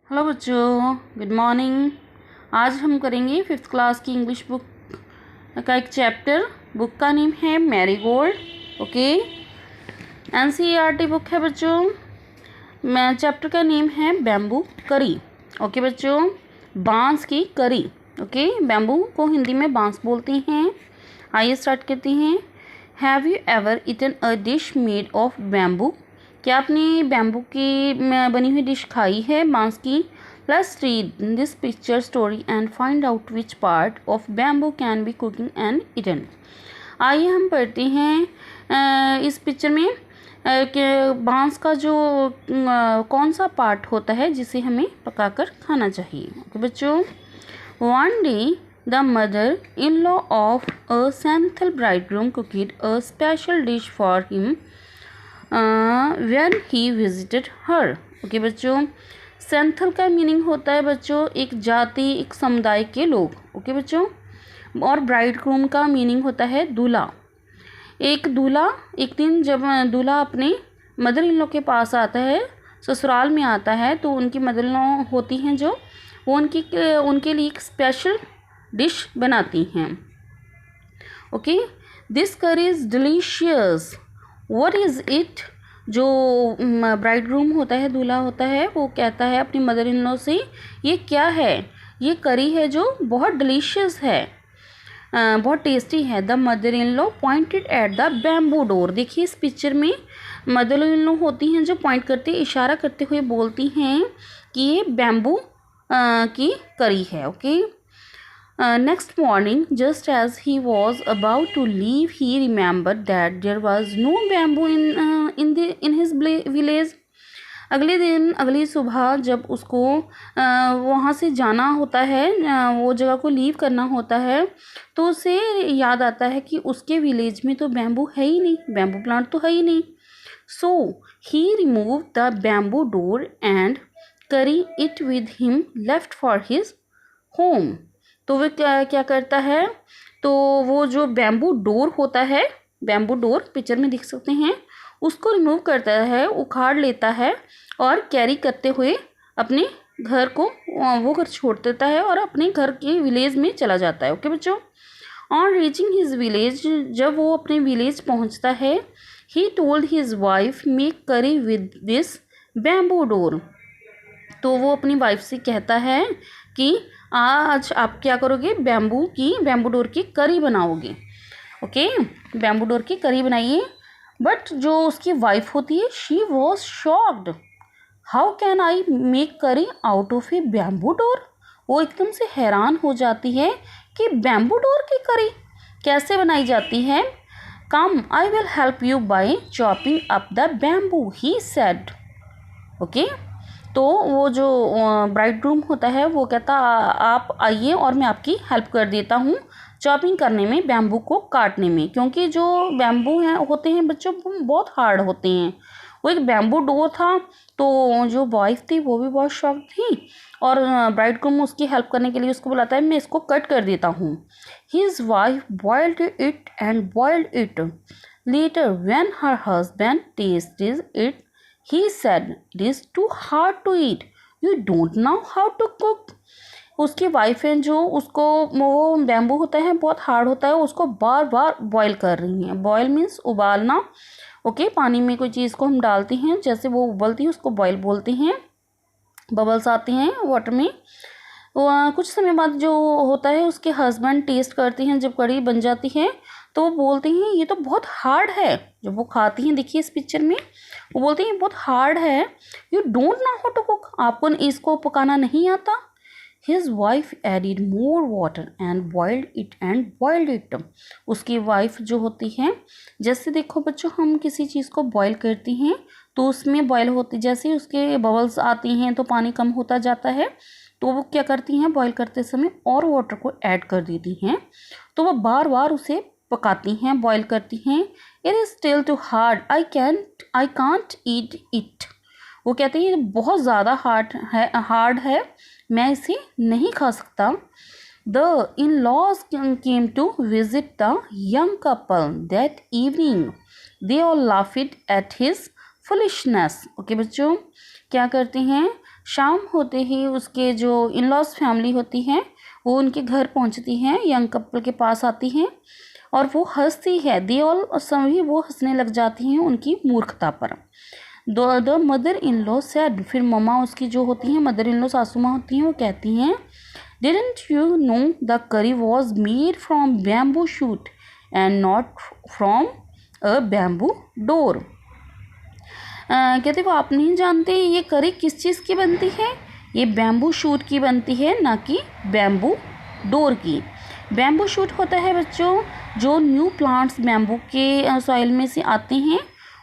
Hello बच्चों, good morning. आज हम करेंगे फिफ्थ क्लास की इंग्लिश बुक का एक चैप्टर। बुक का नेम है मैरीगोल्ड। ओके, एनसीईआरटी बुक है बच्चों। मैं चैप्टर का नेम है बैम्बू करी। ओके बच्चों, बांस की करी। ओके, बैम्बू को हिंदी में बांस बोलते हैं। आइए स्टार्ट करते हैं। Have you ever eaten a dish made of bamboo? क्या आपने बैम्बू की बनी हुई डिश खाई है, बांस की? Let's read this picture story and find out which part of bamboo can be cooking and eaten. आइए हम पढ़ते हैं इस पिक्चर में कि बांस का जो कौन सा पार्ट होता है जिसे हमें पकाकर खाना चाहिए। ओके बच्चों, one day the mother-in-law of a Senthil bridegroom cooked a special dish for him when he visited her. Okay बच्चों, सेंथल का मीनिंग होता है बच्चों एक जाति, एक समुदाय के लोग। ओके बच्चों, और ब्राइडग्रूम का मीनिंग होता है दूल्हा। एक दूल्हा एक दिन जब दूल्हा अपने मदर इन लॉ के पास आता है, ससुराल में आता है, तो उनकी मदर इन लॉ होती हैं जो वो उनके लिए एक स्पेशल डिश बनाती हैं। ओके, दिस करी is delicious. What is it? जो ब्राइडग्रूम होता है, दूल्हा होता है, वो कहता है अपनी मदर इन लॉ से, ये क्या है? ये करी है जो बहुत डिलीशियस है, बहुत टेस्टी है। The mother in law pointed at the bamboo door. देखिए इस पिक्चर में मदर इन लॉ होती हैं जो पॉइंट करते, इशारा करते हुए बोलती हैं कि ये बैम्बू की करी है। Okay, next morning, just as he was about to leave, he remembered that there was no bamboo in his village. अगले दिन, अगली सुबह जब उसको वहाँ से जाना होता है, वो जगह को लीव करना होता है, तो उसे याद आता है कि उसके विलेज में तो बैम्बू है ही नहीं, बैम्बू प्लांट तो है ही नहीं। So he remove the bamboo door and carry it with him left for his home. तो वह क्या करता है, तो वो जो बैम्बू डोर होता है, बैम्बू डोर पिक्चर में देख सकते हैं, उसको रिमूव करता है, उखाड़ लेता है और कैरी करते हुए अपने घर को वो घर छोड़ देता है और अपने घर के विलेज में चला जाता है। ओके बच्चों, ऑन रीचिंग हिज विलेज, जब वो अपने विलेज पहुंचता है, he told his wife make करी विद दिस बैम्बू डोर। तो वो अपनी वाइफ से कहता है कि आज आप क्या करोगे, बैम्बू डोर की करी बनाओगे। ओके, बैम्बू डोर की करी बनाइए। बट जो उसकी वाइफ होती है, she was shocked. How can I make curry out of a bamboo door? वो एकदम से हैरान हो जाती है कि बैम्बू डोर की करी कैसे बनाई जाती है। Come I will help you by chopping up the bamboo, he said. Okay, तो वो जो ब्राइडग्रूम होता है वो कहता आप आइए और मैं आपकी हेल्प कर देता हूँ चॉपिंग करने में, बैम्बू को काटने में, क्योंकि जो बैम्बू हैं होते हैं बच्चों बहुत हार्ड होते हैं। वो एक बैम्बू डोर था, तो जो वाइफ थी वो भी बहुत शॉक थी और ब्राइडग्रूम उसकी हेल्प करने के लिए उसको बुलाता है, मैं इसको कट कर देता हूँ। His wife boiled it and boiled it. Letter when her husband tested it, he said, it is too hard to eat. You don't know how to cook. उसकी वाइफ है जो उसको, वो बैम्बू होता है बहुत हार्ड होता है, उसको बार बार बॉईल कर रही हैं। बॉयल मीन्स उबालना। ओके, पानी में कोई चीज़ को हम डालते हैं, जैसे वो उबलती है उसको बॉयल बोलते हैं। बबल्स आते हैं वाटर में। कुछ समय बाद जो होता है उसके हस्बैंड टेस्ट करते हैं, जब कड़ी बन जाती है तो वो बोलते हैं ये तो बहुत हार्ड है। जब वो खाती हैं, देखिए इस पिक्चर में, वो बोलते हैं ये बहुत हार्ड है। You don't know how to cook, आपको इसको पकाना नहीं आता। His wife added more water and boiled it and boiled it. उसकी वाइफ जो होती है, जैसे देखो बच्चों हम किसी चीज़ को बॉयल करती हैं तो उसमें बॉयल होती, जैसे उसके बबल्स आती हैं तो पानी कम होता जाता है, तो वो क्या करती हैं बॉयल करते समय और वाटर को ऐड कर देती हैं, तो वो बार बार उसे पकाती हैं, बॉईल करती हैं। It is still too hard, I can't eat it. वो कहते हैं ये बहुत ज़्यादा हार्ड है, मैं इसे नहीं खा सकता। The in-laws came to visit the young couple that evening, they all laughed at his foolishness. Okay बच्चों, क्या करते हैं, शाम होते ही उसके जो इन लॉज फैमिली होती हैं वो उनके घर पहुंचती हैं, यंग कपल के पास आती हैं और वो हंसती है। दे ऑल सभी वो हंसने लग जाती हैं उनकी मूर्खता पर। The mother in law said, फिर ममा उसकी जो होती हैं मदर इन लॉ सासू माँ होती हैं वो कहती हैं, डिडंट यू नो द करी was made from bamboo shoot and not from a bamboo door. कहते वो आप नहीं जानते ये करी किस चीज़ की बनती है, ये बैम्बू शूट की बनती है, ना कि बैम्बू डोर की। बैम्बू शूट होता है बच्चों जो न्यू प्लांट्स बैम्बू के सॉइल में से आते हैं,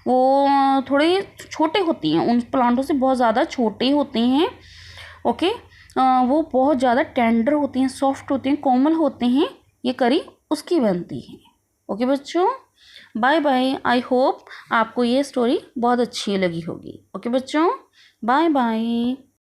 वो थोड़े छोटे होती हैं, उन प्लांटों से बहुत ज़्यादा छोटे होते हैं। ओके, वो बहुत ज़्यादा टेंडर होते हैं, सॉफ्ट होते हैं, कोमल होते हैं, ये करी उसकी बनती है। ओके बच्चों, बाय बाय। आई होप आपको ये स्टोरी बहुत अच्छी लगी होगी। ओके बच्चों, बाय बाय।